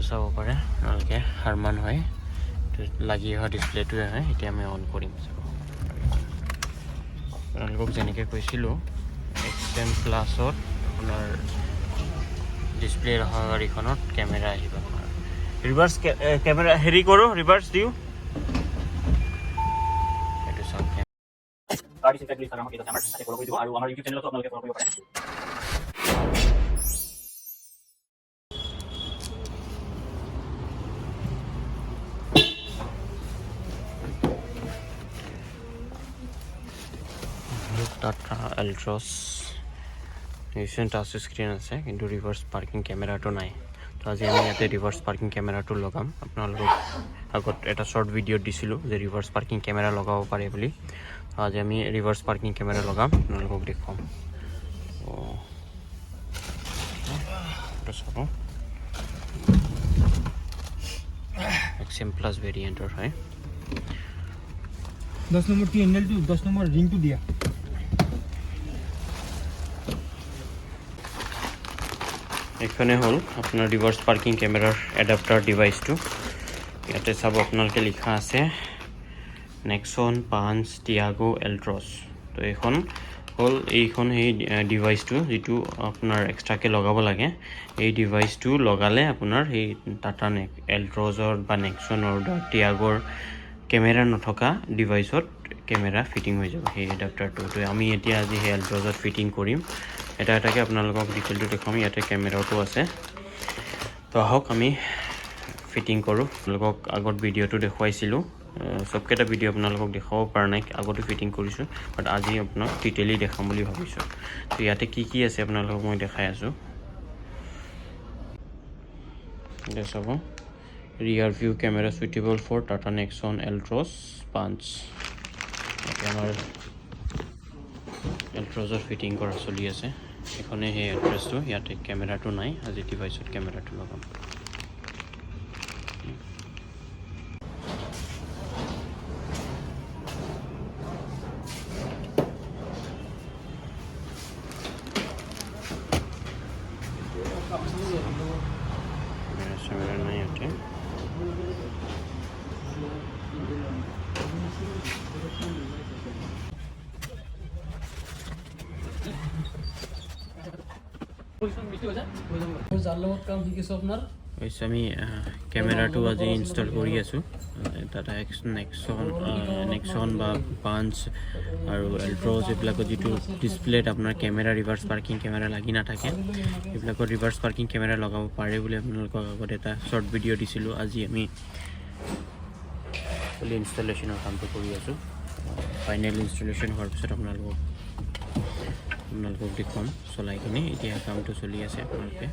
চাব পাৰে আপোনালোকে হাৰমান হয় লাগি অহা ডিছপ্লেটোৱে হয় এতিয়া আমি অন কৰিম চাব আপোনালোকক যেনেকৈ কৈছিলোঁ এক্সেম প্লাছত আপোনাৰ ডিছপ্লে অহা গাড়ীখনত কেমেৰা আহিব আপোনাৰ ৰিভাৰ্ছ কেমেৰা হেৰি কৰোঁ ৰিভাৰ্ছ দিওঁ এইটো চাওক কাৰ ডিসইনফেক্ট বুলি আমাৰ পেজ আছে আমাৰ তাতে ফলো কৰি দিব আৰু আমাৰ ইউটিউব চেনেলতো আপোনালোকে ফলো কৰিব পাৰে Tata ALTROZ Nexon touch screen আছে কিন্তু ৰিভাৰ্ছ পাৰ্কিং কেমেৰাটো নাই তো আজি আমি ইয়াতে ৰিভাৰ্ছ পাৰ্কিং কেমেৰাটো লগাম আপোনালোকক আগত এটা শ্বৰ্ট ভিডিঅ'ত দিছিলোঁ যে ৰিভাৰ্ছ পাৰ্কিং কেমেৰা লগাব পাৰে বুলি আজি আমি ৰিভাৰ্ছ পাৰ্কিং কেমেৰা লগাম আপোনালোকক দেখুৱাম চাব এক্সএম প্লাছ ভেৰিয়েণ্টৰ হয় 10 নম্বর টি হ্যান্ডেল টু 10 নম্বর রিং টু দিয়া এখানে হল আপনার রিভার্স পার্কিং ক্যামেরার অ্যাডাপ্টার ডিভাইসটো ইয়াতে সব আপনালকে লিখা আছে নেক্সন 5 টিয়াগো এলট্ৰছ তো এখন হল এইখন এই ডিভাইসটো যেটো আপনাৰ এক্সট্ৰাকে লগাব লাগে এই ডিভাইসটো লগালে আপনাৰ এই টাটা এলট্ৰজৰ বা নেক্সনৰ টিয়াগোৰ কেমেৰা নথকা ডিভাইসত কেমেৰা ফিটিং হৈ যাব এই এডাপ্টাৰটো তো আমি এতিয়া আজি এই এলট্ৰজত ফিটিং কৰিম এটা এটাকে আপোনালোকক ডিটেইলটো দেখাম ইয়াতে কেমেৰাটো আছে তো আহক আমি ফিটিং কৰোঁ আপোনালোকক আগত ভিডিঅ'টো দেখুৱাইছিলোঁ সবকেইটা ভিডিঅ' আপোনালোকক দেখাব পৰা নাই আগতে ফিটিং কৰিছোঁ বাট আজি আপোনাক ডিটেইলি দেখাম বুলি ভাবিছোঁ তো ইয়াতে কি আছে আপোনালোকক মই দেখাই আছোঁ এতিয়া চাব rear view camera suitable for Tata Nexon ALTROZ 5 এতিয়া আমাৰ ALTROZৰ ফিটিং কৰা চলি আছে এখনে সেই এড্ৰেছটো ইয়াতে কেমেৰাটো নাই আজি ডিভাইসত কেমেৰাটো লগাম কেমেৰা নাই ইয়াতে আমি কেমেৰাটো আজি ইনষ্টল কৰি আছোঁ টাটা নেক্সন বা 5 আৰু এলট্ৰজ এইবিলাকত যিটো ডিছপ্লেত আপোনাৰ কেমেৰা ৰিভাৰ্ছ পাৰ্কিং কেমেৰা লাগি নাথাকে এইবিলাকত ৰিভাৰ্ছ পাৰ্কিং কেমেৰা লগাব পাৰে বুলি আপোনালোকক আগত এটা শ্বৰ্ট ভিডিঅ' দিছিলোঁ আজি আমি ফুল ইনষ্টলেশ্যনৰ কামটো কৰি আছোঁ ফাইনেল ইনষ্টলেশ্যন হোৱাৰ পিছত আপোনালোকক দেখুৱাম চলাই কিনে এতিয়া কামটো চলি আছে আপোনালোকে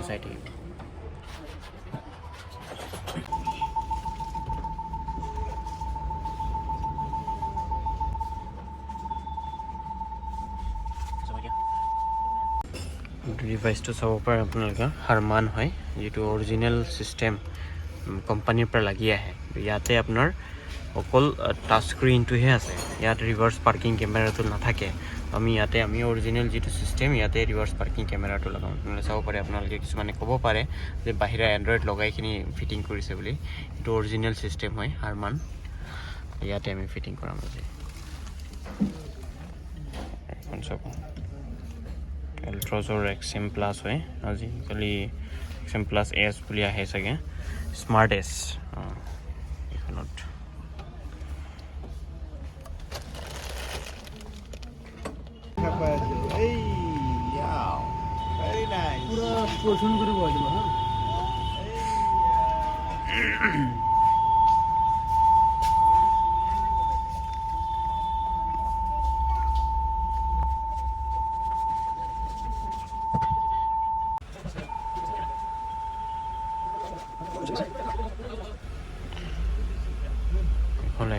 চাই থাকিব ডিভাইসটো চাব পাৰে আপোনালোকে হাৰমান হয় যেটো অৰিজিনেল সিস্টেম কোম্পানীৰ পৰা লাগি আহে ইয়াতে আপোনাৰ অকল টাচ স্ক্ৰীনটোহে আছে ইয়াত ৰিভাৰ্ছ পাৰ্কিং কেমেৰাটো নাথাকে আমি অৰিজিনেল যেটো সিস্টেম ইয়াতে ৰিভাৰ্ছ পাৰ্কিং কেমেৰাটো লগাম মানে চাব পাৰে আপোনালোকে কিছুমানে ক'ব পাৰে যে বাহিৰা এন্ড্ৰইড লগাইখিনি ফিটিং কৰিছে বুলি এটো অৰিজিনেল সিস্টেম হয় হাৰমান ইয়াতে আমি ফিটিং কৰাম আজি এখন চাব এলট্ৰজৰ এক্সএম প্লাছ হয় আজিকালি এক্সএম প্লাছ এছ বুলি আহে চাগে স্মাৰ্ট এছ এইখনত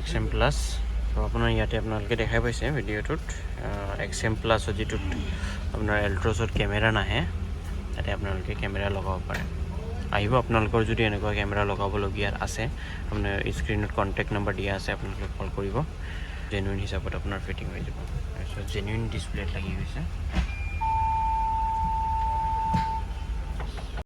এক্সএম প্লাছ তো আপোনাৰ ইয়াতে আপোনালোকে দেখাই পাইছে ভিডিঅ'টোত এক্সএম প্লাছত যিটোত আপোনাৰ এলট্ৰজত কেমেৰা নাহে তাতে আপোনালোকে কেমেৰা লগাব পাৰে আহিব আপোনালোকৰ যদি এনেকুৱা কেমেৰা লগাবলগীয়া আছে আপোনাৰ স্ক্ৰীনত কণ্টেক্ট নম্বৰ দিয়া আছে আপোনালোকে কল কৰিব জেনুইন হিচাপত আপোনাৰ ফিটিং হৈ যাব তাৰপিছত জেনুইন ডিছপ্লেত লাগি গৈছে